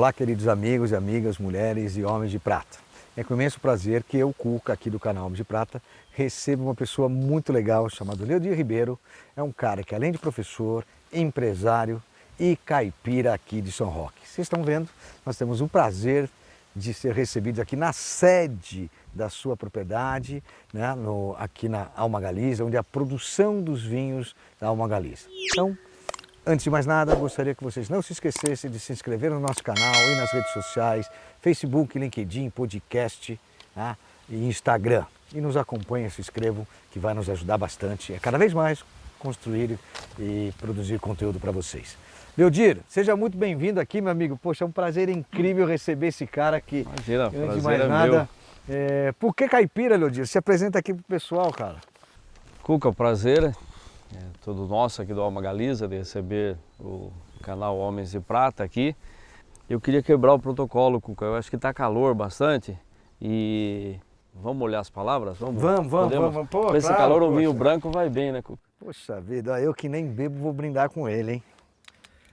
Olá, queridos amigos e amigas, mulheres e homens de prata. É com imenso prazer que eu, Cuca, aqui do canal Homem de Prata, recebo uma pessoa muito legal chamada Leodir Ribeiro. É um cara que, além de professor, empresário e caipira aqui de São Roque. Vocês estão vendo, nós temos o prazer de ser recebidos aqui na sede da sua propriedade, né, aqui na Alma Galiza, onde é a produção dos vinhos da Alma Galiza. Então, antes de mais nada, gostaria que vocês não se esquecessem de se inscrever no nosso canal e nas redes sociais, Facebook, LinkedIn, podcast, tá? E Instagram. E nos acompanhem, se inscrevam, que vai nos ajudar bastante a cada vez mais construir e produzir conteúdo para vocês. Leodir, seja muito bem-vindo aqui, meu amigo. Poxa, é um prazer incrível receber esse cara aqui. Imagina, antes de mais nada, por que caipira, Leodir? Se apresenta aqui pro pessoal, cara. Cuca, o prazer é todo nosso aqui do Alma Galiza de receber o canal Homens de Prata aqui. Eu queria quebrar o protocolo, Cuca. Eu acho que está calor bastante e vamos molhar as palavras? Vamos. Pô, com esse claro, calor, um poxa. vinho branco vai bem, né, Cuca? Poxa vida, eu que nem bebo vou brindar com ele, hein?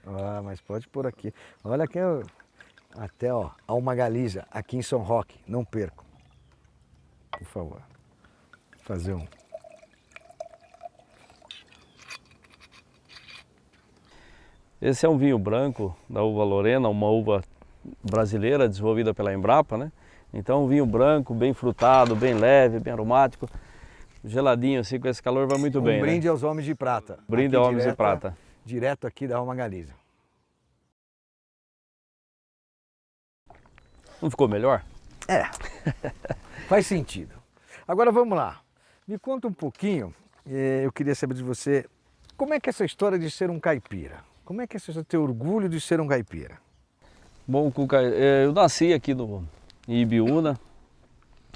Ah, mas pode pôr aqui. Olha aqui, até ó, Alma Galiza, aqui em São Roque. Não percam. Por favor. Vou fazer um. Esse é um vinho branco da uva Lorena, uma uva brasileira desenvolvida pela Embrapa, né? Então um vinho branco, bem frutado, bem leve, bem aromático, geladinho assim, com esse calor vai muito bem, Um brinde né? aos Homens de Prata. Brinde Aqui aos Homens de Prata. Direto aqui da Alma Galiza. Não ficou melhor? É, faz sentido. Agora vamos lá. Me conta um pouquinho, eu queria saber de você, como é que é essa história de ser um caipira? Como é que é você ter orgulho de ser um caipira? Bom, Cuca, eu nasci aqui em Ibiúna,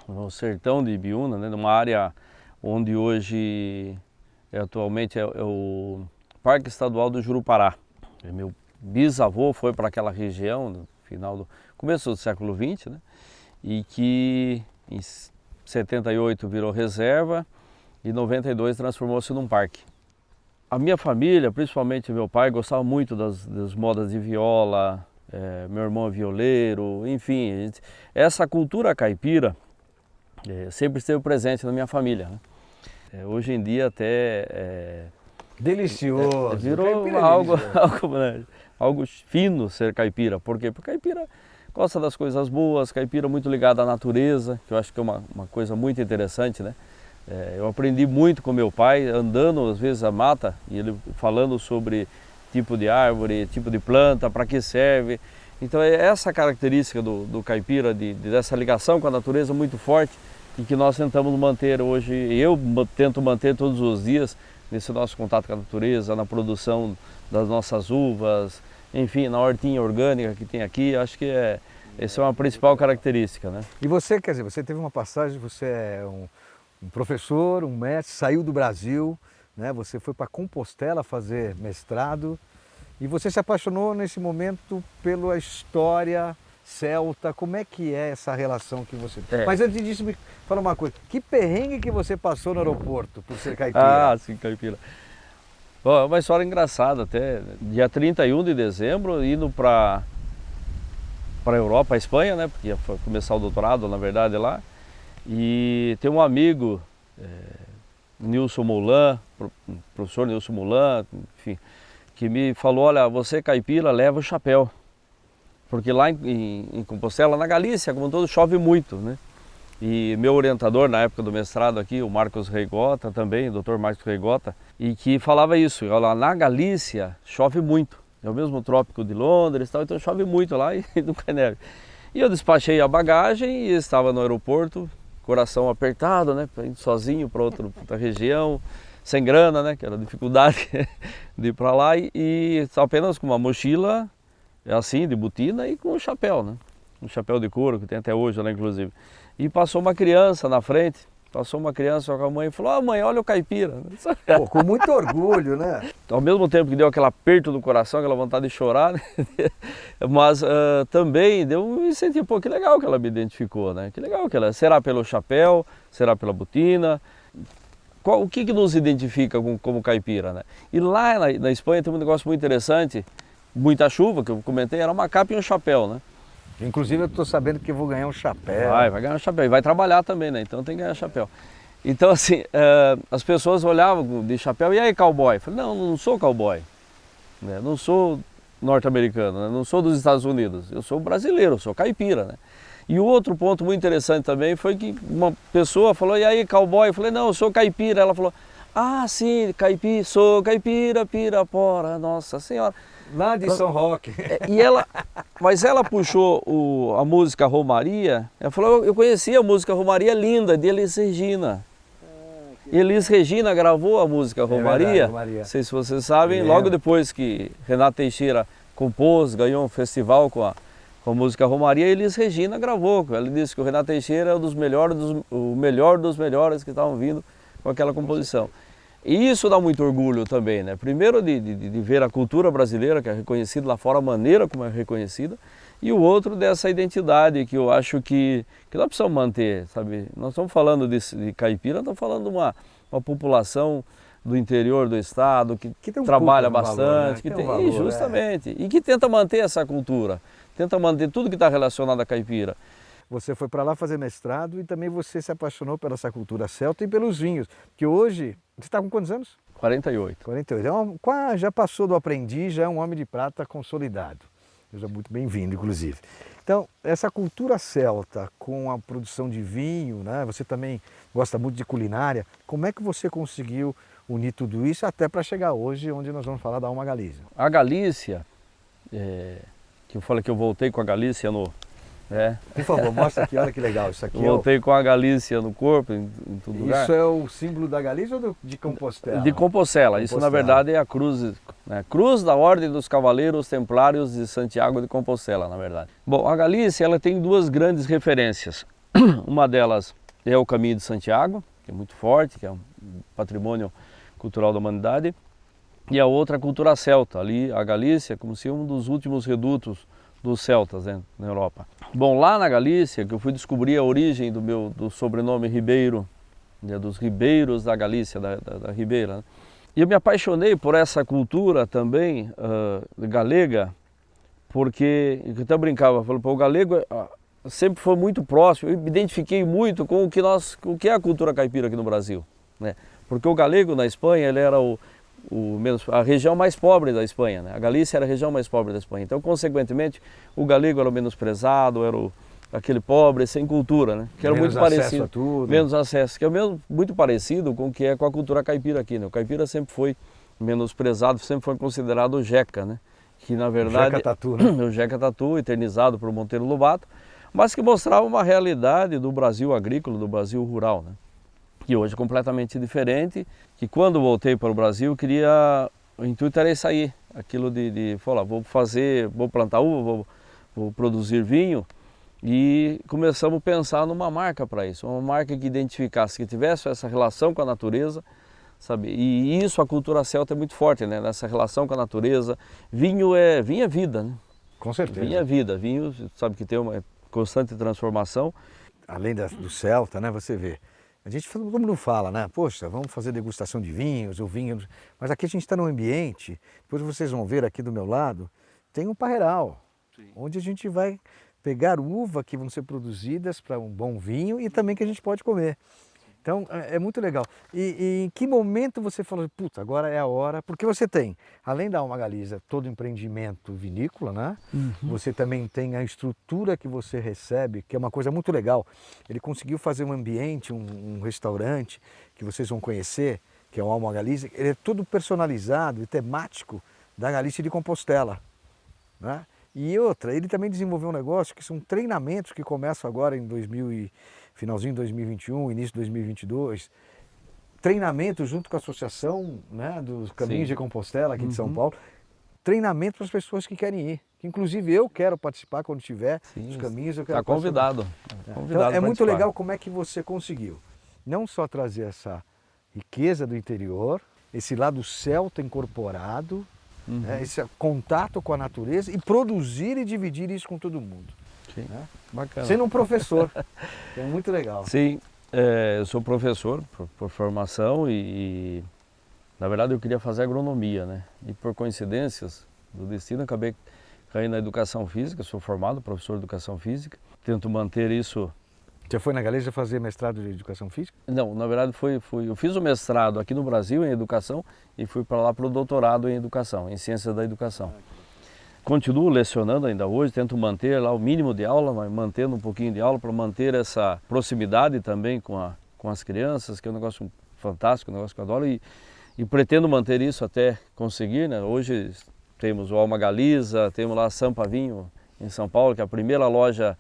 no sertão de Ibiúna, né, numa área onde hoje atualmente é o Parque Estadual do Jurupará. Meu bisavô foi para aquela região no começo do século XX, né, e que em 78 virou reserva e em 92 transformou-se num parque. A minha família, principalmente meu pai, gostava muito das modas de viola, meu irmão é violeiro, enfim, essa cultura caipira sempre esteve presente na minha família, né? Hoje em dia até Delicioso. virou Caipira é algo, delicioso. algo fino ser caipira. Por quê? Porque caipira gosta das coisas boas, caipira muito ligada à natureza, que eu acho que é uma coisa muito interessante, né? Eu aprendi muito com meu pai, andando às vezes a mata, e ele falando sobre tipo de árvore, tipo de planta, para que serve. Então é essa característica do caipira, dessa ligação com a natureza muito forte, e que nós tentamos manter hoje, eu tento manter todos os dias, nesse nosso contato com a natureza, na produção das nossas uvas, enfim, na hortinha orgânica que tem aqui. Acho que essa é uma principal característica, né? E você, quer dizer, você teve uma passagem, você é um professor, um mestre, saiu do Brasil, né? Você foi para Compostela fazer mestrado e você se apaixonou nesse momento pela história celta. Como é que é essa relação que você tem? Mas antes disso, me fala uma coisa, que perrengue que você passou no aeroporto por ser caipira? Ah, sim, caipira. Bom, é uma história engraçada até. Dia 31 de dezembro, indo para a Europa, a Espanha, né? Porque ia começar o doutorado, na verdade, lá. E tem um amigo, Nilson Molan, professor Nilson Molan, enfim, que me falou, olha, você caipira, leva o chapéu. Porque lá em Compostela, na Galícia, como todo, chove muito, né? E meu orientador na época do mestrado aqui, o Marcos Reigota também, o Dr. Marcos Reigota, e que falava isso, olha, na Galícia chove muito. É o mesmo trópico de Londres, tal, então chove muito lá e nunca é neve. E eu despachei a bagagem e estava no aeroporto, coração apertado, né, indo sozinho para outra região, sem grana, né, que era a dificuldade de ir para lá, e apenas com uma mochila, assim, de botina e com um chapéu, né, um chapéu de couro, que tem até hoje lá, inclusive. E passou uma criança na frente, com a mãe e falou, ah, mãe, olha o caipira. Pô, com muito orgulho, né? Ao mesmo tempo que deu aquele aperto no coração, aquela vontade de chorar, né? Mas também me senti, pô, que legal que ela me identificou, né? Que legal que ela, será pelo chapéu, será pela botina, o que nos identifica como caipira, né? E lá na Espanha tem um negócio muito interessante, muita chuva, que eu comentei, era uma capa e um chapéu, né? Inclusive eu estou sabendo que eu vou ganhar um chapéu. Vai ganhar um chapéu. E vai trabalhar também, né? Então tem que ganhar chapéu. Então assim, as pessoas olhavam de chapéu, e aí cowboy? Eu falei, não sou cowboy, né? Não sou norte-americano, né? Não sou dos Estados Unidos, eu sou brasileiro, eu sou caipira, né? E o outro ponto muito interessante também foi que uma pessoa falou, e aí cowboy? Eu falei, não, eu sou caipira. Ela falou, ah sim, caipira, sou caipira, pirapora, nossa senhora. Lá de São Roque. Mas ela puxou a música Romaria, ela falou, eu conhecia a música Romaria linda, de Elis Regina. Elis Regina gravou a música Romaria, verdade, Romaria. Não sei se vocês sabem, logo depois que Renato Teixeira compôs, ganhou um festival com a música Romaria, Elis Regina gravou. Ela disse que o Renato Teixeira é o melhor dos melhores que estavam vindo com aquela composição. E isso dá muito orgulho também, né? Primeiro de ver a cultura brasileira, que é reconhecida lá fora, a maneira como é reconhecida, e o outro dessa identidade que eu acho que nós precisamos manter, sabe? Nós estamos falando de caipira, nós estamos falando de uma população do interior do estado que tem um trabalha culto, bastante, valor, né? que Tem tem, um valor, justamente, e que tenta manter essa cultura, tenta manter tudo que está relacionado à caipira. Você foi para lá fazer mestrado e também você se apaixonou pela essa cultura celta e pelos vinhos. Que hoje, você está com quantos anos? 48. 48. Já passou do aprendiz, já é um homem de prata consolidado. Seja muito bem-vindo, inclusive. Então, essa cultura celta com a produção de vinho, né? Você também gosta muito de culinária. Como é que você conseguiu unir tudo isso até para chegar hoje, onde nós vamos falar da Alma Galícia? A Galícia, que eu falei que eu voltei com a Galícia Por favor, mostra aqui, olha que legal. Isso aqui voltei com a Galícia no corpo, em todo lugar. Isso é o símbolo da Galícia ou de Compostela? De Compostela. Isso na verdade é a cruz, cruz da Ordem dos Cavaleiros Templários de Santiago de Compostela, na verdade. Bom, a Galícia ela tem duas grandes referências. Uma delas é o Caminho de Santiago, que é muito forte, que é um patrimônio cultural da humanidade. E a outra a cultura celta, ali a Galícia como se um dos últimos redutos dos celtas, né, na Europa. Bom, lá na Galícia, que eu fui descobrir a origem do sobrenome Ribeiro, né, dos ribeiros da Galícia, da Ribeira, né? E eu me apaixonei por essa cultura também galega, porque eu até brincava, falei, o galego sempre foi muito próximo, eu me identifiquei muito com o que é a cultura caipira aqui no Brasil, né? Porque o galego na Espanha, ele era a região mais pobre da Espanha, né? A Galícia era a região mais pobre da Espanha. Então, consequentemente, o galego era o menosprezado, era aquele pobre, sem cultura, né? Que era menos muito parecido. Acesso a tudo. Menos acesso, que é muito parecido com o que é com a cultura caipira aqui, né? O caipira sempre foi menosprezado, sempre foi considerado o jeca, né? Que na verdade... O jeca tatu, né? O jeca tatu, eternizado por Monteiro Lobato, mas que mostrava uma realidade do Brasil agrícola, do Brasil rural, né? Que hoje é completamente diferente, que quando voltei para o Brasil, o intuito era isso aí, aquilo de falar, vou plantar uva, vou produzir vinho, e começamos a pensar numa marca para isso, uma marca que identificasse, que tivesse essa relação com a natureza, sabe? E isso, a cultura celta é muito forte, né? Nessa relação com a natureza. Vinho é vida, né? Com certeza. Vinho é vida, vinho sabe que tem uma constante transformação. Além do celta, né, você vê. Todo mundo fala, né? Poxa, vamos fazer degustação de vinhos ou vinhos. Mas aqui a gente está num ambiente, depois vocês vão ver aqui do meu lado, tem um parreiral, onde a gente vai pegar uva que vão ser produzidas para um bom vinho e também que a gente pode comer. Então é muito legal. E em que momento você falou, puta, agora é a hora? Porque você tem, além da Alma Galícia, todo o empreendimento vinícola, né? Uhum. Você também tem a estrutura que você recebe, que é uma coisa muito legal. Ele conseguiu fazer um ambiente, um restaurante, que vocês vão conhecer, que é o Alma Galícia. Ele é todo personalizado e temático da Galícia de Compostela, né? E outra, ele também desenvolveu um negócio que são treinamentos que começam agora em finalzinho de 2021, início de 2022, treinamento junto com a associação, né, dos Caminhos de Compostela aqui de São Paulo, treinamento para as pessoas que querem ir, que inclusive eu quero participar quando tiver os caminhos. Eu quero Está convidado. Então, é muito legal como é que você conseguiu não só trazer essa riqueza do interior, esse lado celta incorporado, né, esse contato com a natureza e produzir e dividir isso com todo mundo. Sim, né? Bacana. Sendo um professor, é muito legal. Sim, eu sou professor por formação e, na verdade, eu queria fazer agronomia, né? E por coincidências, do destino, acabei caindo na educação física, sou formado, professor de educação física, tento manter isso. Você foi na Galícia fazer mestrado de educação física? Não, na verdade eu fiz o mestrado aqui no Brasil em educação e fui para lá para o doutorado em educação, em ciências da educação. Continuo lecionando ainda hoje, tento manter lá o mínimo de aula, mas mantendo um pouquinho de aula para manter essa proximidade também com as crianças, que é um negócio fantástico, um negócio que eu adoro e pretendo manter isso até conseguir, né? Hoje temos o Alma Galiza, temos lá a Sampa Vinho em São Paulo, que é a primeira loja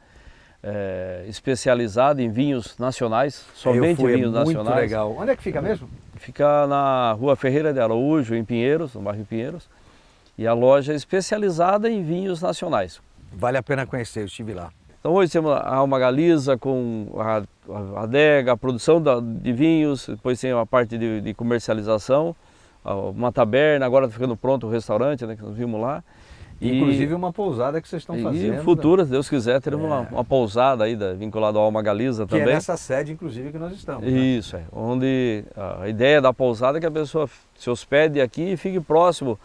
especializada em vinhos nacionais, somente vinhos nacionais. Muito legal. Onde é que fica mesmo? Fica na Rua Ferreira de Araújo, em Pinheiros, no bairro Pinheiros, e a loja é especializada em vinhos nacionais. Vale a pena conhecer, eu estive lá. Então hoje temos a Alma Galiza com a adega, a produção de vinhos, depois tem a parte de comercialização, uma taberna, agora está ficando pronto o restaurante, né, que nós vimos lá. Inclusive uma pousada que vocês estão fazendo. E futura, se Deus quiser, teremos uma pousada aí vinculada ao Alma Galiza também. Que é nessa sede, inclusive, que nós estamos. Isso, onde a ideia da pousada é que a pessoa se hospede aqui e fique próximo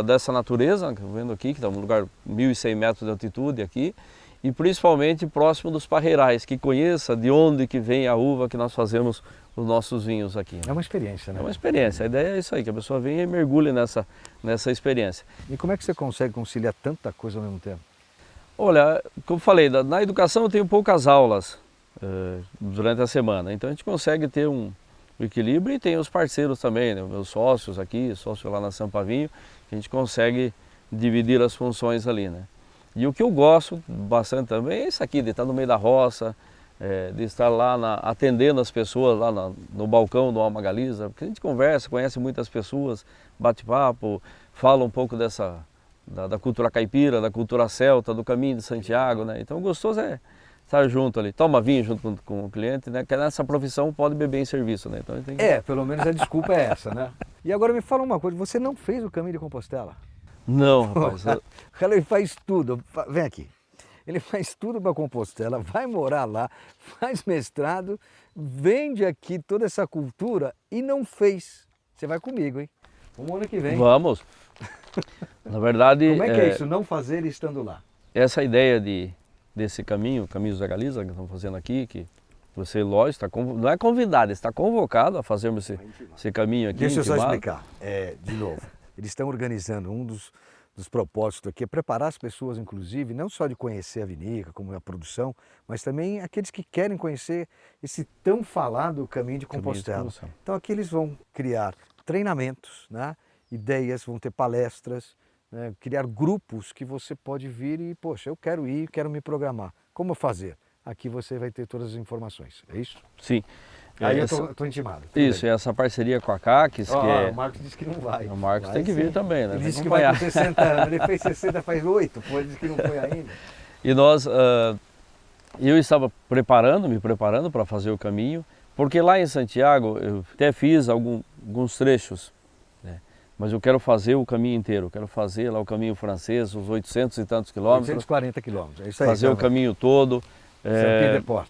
dessa natureza, vendo aqui, que está um lugar 1.100 metros de altitude aqui, e principalmente próximo dos parreirais, que conheça de onde que vem a uva que nós fazemos os nossos vinhos aqui. É uma experiência, né? É uma experiência, a ideia é isso aí, que a pessoa venha e mergulhe nessa experiência. E como é que você consegue conciliar tanta coisa ao mesmo tempo? Olha, como eu falei, na educação eu tenho poucas aulas durante a semana, então a gente consegue ter um equilíbrio e tem os parceiros também, né? Meus sócios aqui, sócio lá na Sampa Vinho, que a gente consegue dividir as funções ali, né? E o que eu gosto bastante também é isso aqui, de estar no meio da roça, de estar lá atendendo as pessoas lá no balcão do Alma Galiza, porque a gente conversa, conhece muitas pessoas, bate papo, fala um pouco da cultura caipira, da cultura celta, do caminho de Santiago, né? Então gostoso é estar junto ali, toma vinho junto com o cliente, né? Que nessa profissão pode beber em serviço, né? Então, pelo menos a desculpa é essa, né? E agora me fala uma coisa, você não fez o Caminho de Compostela? Não, rapaz. Ele faz tudo, vem aqui. Ele faz tudo para Compostela, vai morar lá, faz mestrado, vende aqui toda essa cultura e não fez. Você vai comigo, hein? Vamos ano que vem. Vamos. Na verdade... Como é que é isso, não fazer estando lá? Essa ideia desse caminho, Caminhos da Galiza, que estamos fazendo aqui, que você, lógico, não é convidado, está convocado a fazermos esse caminho aqui. Deixa eu só explicar, de novo. Eles estão organizando um dos propósitos aqui é preparar as pessoas, inclusive, não só de conhecer a vinícola, como a produção, mas também aqueles que querem conhecer esse tão falado Caminho de Compostela. Então aqui eles vão criar treinamentos, né? Ideias, vão ter palestras, né? Criar grupos que você pode vir e, poxa, eu quero ir, quero me programar. Como fazer? Aqui você vai ter todas as informações, é isso? Sim. Aí eu estou intimado. Isso, e essa parceria com a CACES, que O Marcos disse que não vai. O Marcos tem que vir também, né? Ele disse que vai com 60 anos, ele fez 60 faz 8, pô, ele disse que não foi ainda. E eu estava me preparando para fazer o caminho, porque lá em Santiago eu até fiz alguns trechos, né? Mas eu quero fazer o caminho inteiro, quero fazer lá o caminho francês, os 800 e tantos quilômetros. 840 quilômetros, é isso aí. Fazer o caminho todo. Saint-Pierre-de-Port.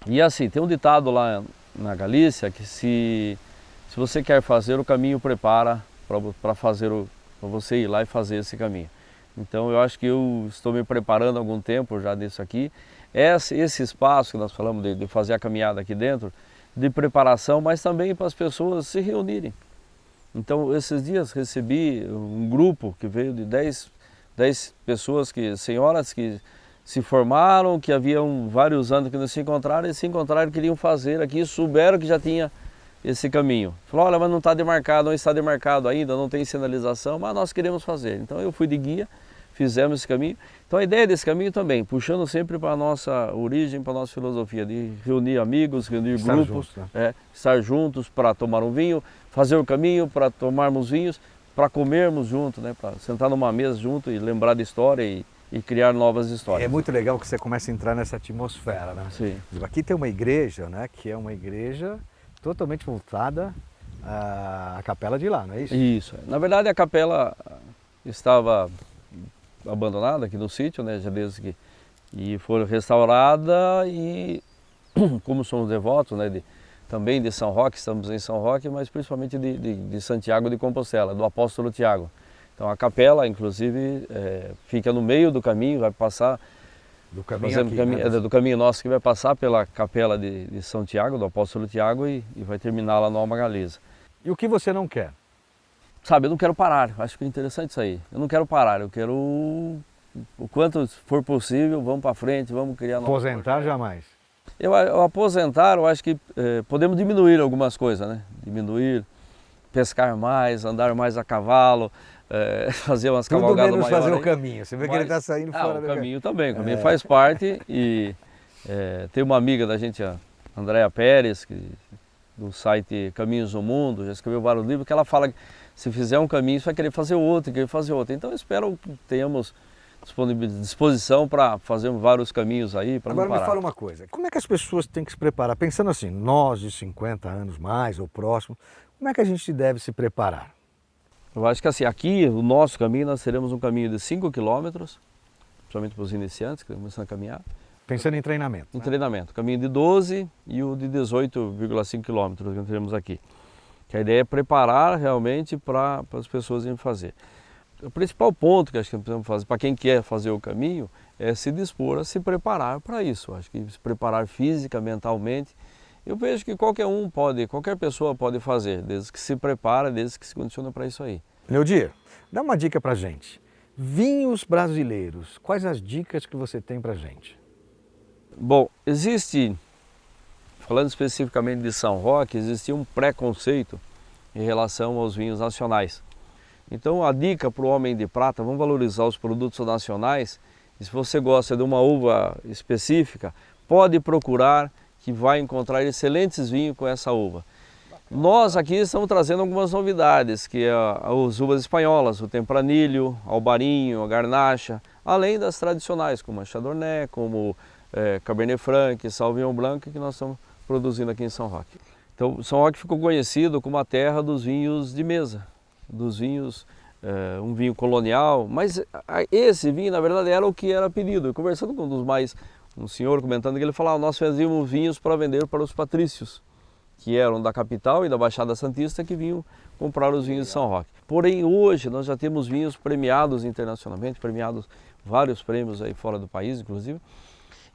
E assim, tem um ditado lá na Galícia que se você quer fazer o caminho, prepara para você ir lá e fazer esse caminho. Então eu acho que eu estou me preparando há algum tempo já disso aqui. Esse espaço que nós falamos de fazer a caminhada aqui dentro, de preparação, mas também para as pessoas se reunirem. Então esses dias recebi um grupo que veio de 10 pessoas, senhoras que se formaram, que haviam vários anos que não se encontraram e se encontraram, queriam fazer aqui, souberam que já tinha esse caminho. Falou, olha, mas não está demarcado, não está demarcado ainda, não tem sinalização, mas nós queremos fazer. Então eu fui de guia, fizemos esse caminho. Então a ideia desse caminho também, puxando sempre para a nossa origem, para a nossa filosofia, de reunir amigos, reunir grupos, estar juntos para tomar um vinho, fazer o caminho para tomarmos vinhos, para comermos junto, né, para sentar numa mesa junto e lembrar da história e criar novas histórias. É muito legal que você começa a entrar nessa atmosfera, né? Sim. Aqui tem uma igreja, né, que é uma igreja totalmente voltada à capela de lá, não é isso? Isso. Na verdade a capela estava abandonada aqui no sítio, né, já desde que e foi restaurada e como somos devotos, né, também de São Roque, estamos em São Roque, mas principalmente de Santiago de Compostela, do apóstolo Tiago. Então a capela, inclusive, fica no meio do caminho, vai passar Do caminho aqui, né? do caminho nosso, que vai passar pela capela de São Tiago, do apóstolo Tiago, e vai terminar lá no Alma Galesa. E o que você não quer? Sabe, eu não quero parar, acho que é interessante isso aí. Eu não quero parar, eu quero o quanto for possível, vamos para frente, vamos criar novos Aposentar projetos. jamais. Eu aposentar, eu acho que podemos diminuir algumas coisas, né? Diminuir, pescar mais, andar mais a cavalo, fazer umas Tudo cavalgadas menos maiores. fazer o aí. caminho. Você vê que ele está saindo fora O do caminho também, o caminho faz parte e tem uma amiga da gente, a Andréa Pérez, do site Caminhos do Mundo, já escreveu vários livros, que ela fala que se fizer um caminho, você vai querer fazer outro, querer fazer outro. Então eu espero que tenhamos disposição para fazer vários caminhos aí, para não Agora parar. me fala uma coisa, como é que as pessoas têm que se preparar? Pensando assim, nós de 50 anos mais ou próximo, como é que a gente deve se preparar? Eu acho que assim, aqui, o nosso caminho, nós teremos um caminho de 5 quilômetros, principalmente para os iniciantes que estão começando a caminhar. Pensando em treinamento. Em treinamento, o caminho de 12 e o de 18,5 quilômetros que nós teremos aqui. Que a ideia é preparar realmente para as pessoas irem fazer. O principal ponto que acho que nós precisamos fazer, para quem quer fazer o caminho, é se dispor a se preparar para isso. Acho que se preparar física, mentalmente. Eu vejo que qualquer pessoa pode fazer, desde que se prepara, desde que se condiciona para isso aí. Leodir, dá uma dica pra gente. Vinhos brasileiros, quais as dicas que você tem pra gente? Bom, falando especificamente de São Roque, existia um preconceito em relação aos vinhos nacionais. Então a dica para o homem de prata, vamos valorizar os produtos nacionais, e se você gosta de uma uva específica, pode procurar que vai encontrar excelentes vinhos com essa uva. Nós aqui estamos trazendo algumas novidades, que é as uvas espanholas, o Tempranillo, Albarinho, a Garnacha, além das tradicionais, como a Chardonnay, como Cabernet Franc, Sauvignon Blanc, que nós estamos produzindo aqui em São Roque. Então, São Roque ficou conhecido como a terra dos vinhos de mesa, dos vinhos, um vinho colonial, mas esse vinho, na verdade, era o que era pedido. Eu conversando com um senhor comentando que ele falava, nós fazíamos vinhos para vender para os patrícios, que eram da capital e da Baixada Santista, que vinham comprar os vinhos de São Roque. Porém, hoje nós já temos vinhos premiados internacionalmente, premiados vários prêmios aí fora do país, inclusive.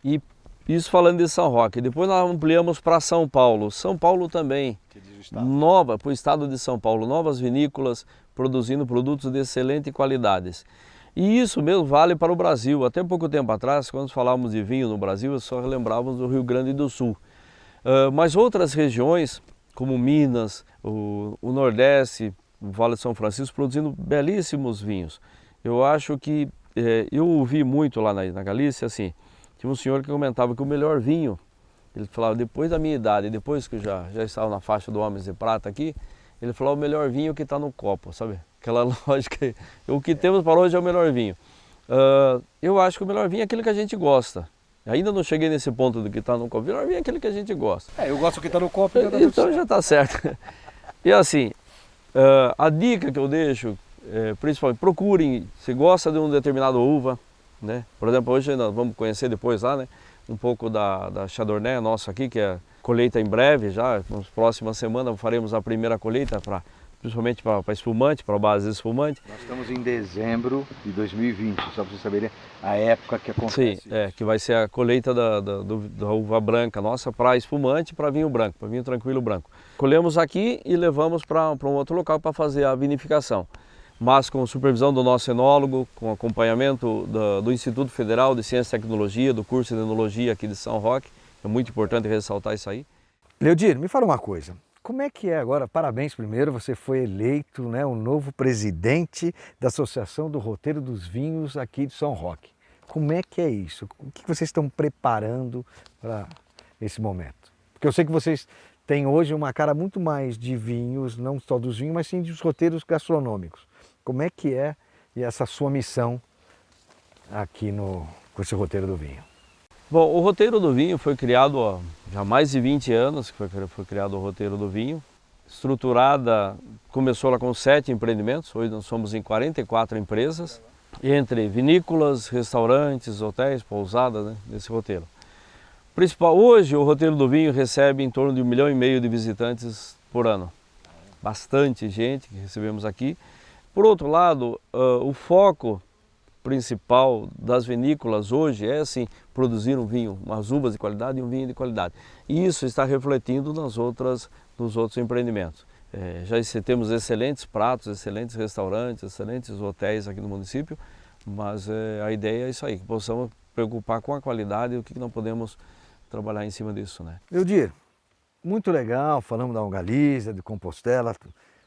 E isso falando de São Roque. Depois nós ampliamos para São Paulo. São Paulo também, para o estado de São Paulo, novas vinícolas produzindo produtos de excelente qualidade. E isso mesmo vale para o Brasil. Até pouco tempo atrás, quando falávamos de vinho no Brasil, só lembrávamos do Rio Grande do Sul. Mas outras regiões, como Minas, o Nordeste, o Vale de São Francisco, produzindo belíssimos vinhos. Eu acho que, eu ouvi muito lá na Galícia, assim, tinha um senhor que comentava que o melhor vinho, ele falava, depois da minha idade, depois que eu já estava na faixa do Homens de Prata aqui, ele falava, o melhor vinho que está no copo, sabe? Aquela lógica, o que temos para hoje é o melhor vinho. Eu acho que o melhor vinho é aquele que a gente gosta. Ainda não cheguei nesse ponto do que está no copo, o melhor vinho é aquele que a gente gosta. Eu gosto do que está no copo. Então já está certo. E assim, a dica que eu deixo, principalmente, procurem, se gosta de uma determinada uva, né? Por exemplo, hoje nós vamos conhecer depois lá, né? Um pouco da Chardonnay nossa aqui, que é colheita em breve já, nas próximas semanas faremos a primeira colheita, principalmente para espumante, para a base de espumante. Nós estamos em dezembro de 2020, só para vocês saberem a época que acontece. Sim, que vai ser a colheita da uva branca nossa para espumante, para vinho branco, para vinho tranquilo branco. Colhemos aqui e levamos para um outro local para fazer a vinificação. Mas com supervisão do nosso enólogo, com acompanhamento do Instituto Federal de Ciência e Tecnologia, do curso de Enologia aqui de São Roque. É muito importante ressaltar isso aí. Leodir, me fala uma coisa. Como é que é agora? Parabéns primeiro, você foi eleito, né, o novo presidente da Associação do Roteiro dos Vinhos aqui de São Roque. Como é que é isso? O que vocês estão preparando para esse momento? Porque eu sei que vocês têm hoje uma cara muito mais de vinhos, não só dos vinhos, mas sim dos roteiros gastronômicos. Como é que é essa sua missão aqui com esse roteiro do vinho? Bom, o roteiro do vinho foi criado há já mais de 20 anos, que foi criado o roteiro do vinho. Estruturada, começou lá com 7 empreendimentos, hoje nós somos em 44 empresas, entre vinícolas, restaurantes, hotéis, pousadas, né, nesse roteiro. Hoje o roteiro do vinho recebe em torno de 1,5 milhão de visitantes por ano. Bastante gente que recebemos aqui. Por outro lado, o foco principal das vinícolas hoje é assim, produzir um vinho, umas uvas de qualidade e um vinho de qualidade. E isso está refletindo nos outros empreendimentos. Temos excelentes pratos, excelentes restaurantes, excelentes hotéis aqui no município, mas a ideia é isso aí, que possamos preocupar com a qualidade e o que não podemos trabalhar em cima disso, né? Leodir, muito legal, falamos da Ungaliza, de Compostela,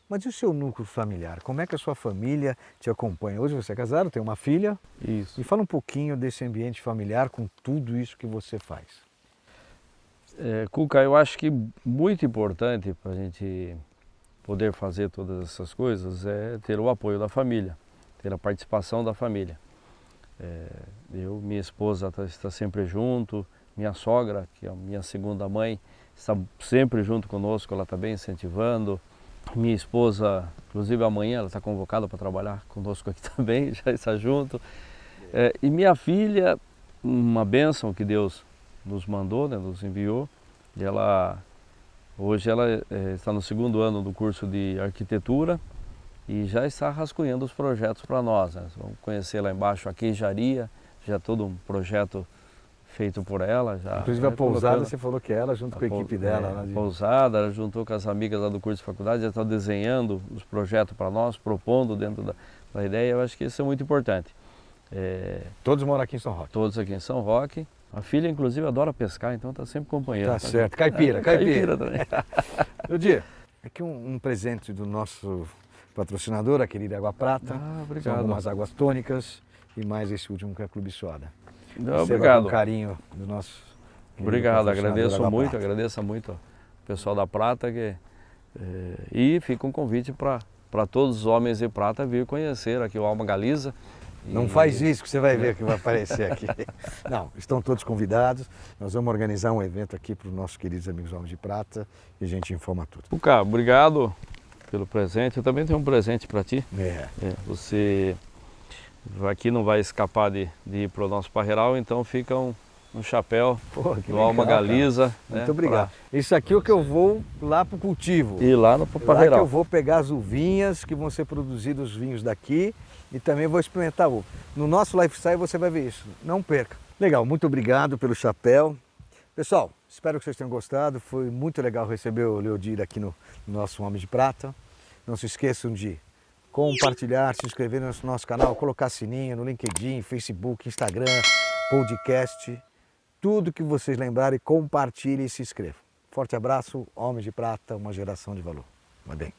mas e o seu núcleo familiar? Como é que a sua família te acompanha? Hoje você é casado, tem uma filha. Isso. E fala um pouquinho desse ambiente familiar com tudo isso que você faz. Cuca, eu acho que muito importante para a gente poder fazer todas essas coisas é ter o apoio da família, ter a participação da família. Minha esposa está sempre junto, minha sogra, que é a minha segunda mãe, está sempre junto conosco, ela está bem incentivando. Minha esposa, inclusive amanhã, ela está convocada para trabalhar conosco aqui também, já está junto. E minha filha, uma bênção que Deus nos mandou, né, nos enviou, e hoje ela está no 2º ano do curso de arquitetura e já está rascunhando os projetos para nós, né? Vamos conhecer lá embaixo a queijaria, já todo um projeto feito por ela. Inclusive a pousada, você falou que ela, junto com a equipe dela. A pousada, ela juntou com as amigas lá do curso de faculdade, já está desenhando os projetos para nós, propondo dentro da ideia. Eu acho que isso é muito importante. Todos moram aqui em São Roque? Todos aqui em São Roque. A filha, inclusive, adora pescar, então está sempre acompanhando. Tá certo. Caipira. Também. Leodir, aqui um presente do nosso patrocinador, a querida Água Prata. Obrigado. São algumas águas tônicas e mais esse último que é Clube Soda. Obrigado. Com carinho do nosso. Obrigado, agradeço muito ao pessoal da Prata e fica um convite para todos os homens de Prata vir conhecer aqui o Alma Galiza. Não faz isso que você vai ver que vai aparecer aqui. Não, estão todos convidados. Nós vamos organizar um evento aqui para os nossos queridos amigos Homens de Prata e a gente informa tudo. Cuca, obrigado pelo presente. Eu também tenho um presente para ti. Você aqui não vai escapar de ir para o nosso parreiral, então fica um chapéu do Alma Galiza. Né, muito obrigado. Isso aqui é o que eu vou lá para o cultivo. E lá no parreiral. Lá que eu vou pegar as uvinhas que vão ser produzidos os vinhos daqui e também vou experimentar uva. No nosso Lifestyle você vai ver isso. Não perca. Legal, muito obrigado pelo chapéu. Pessoal, espero que vocês tenham gostado. Foi muito legal receber o Leodir aqui no nosso Homem de Prata. Não se esqueçam de compartilhar, se inscrever no nosso canal, colocar sininho no LinkedIn, Facebook, Instagram, podcast. Tudo que vocês lembrarem, compartilhem e se inscrevam. Forte abraço, Homem de Prata, uma geração de valor. Vai bem.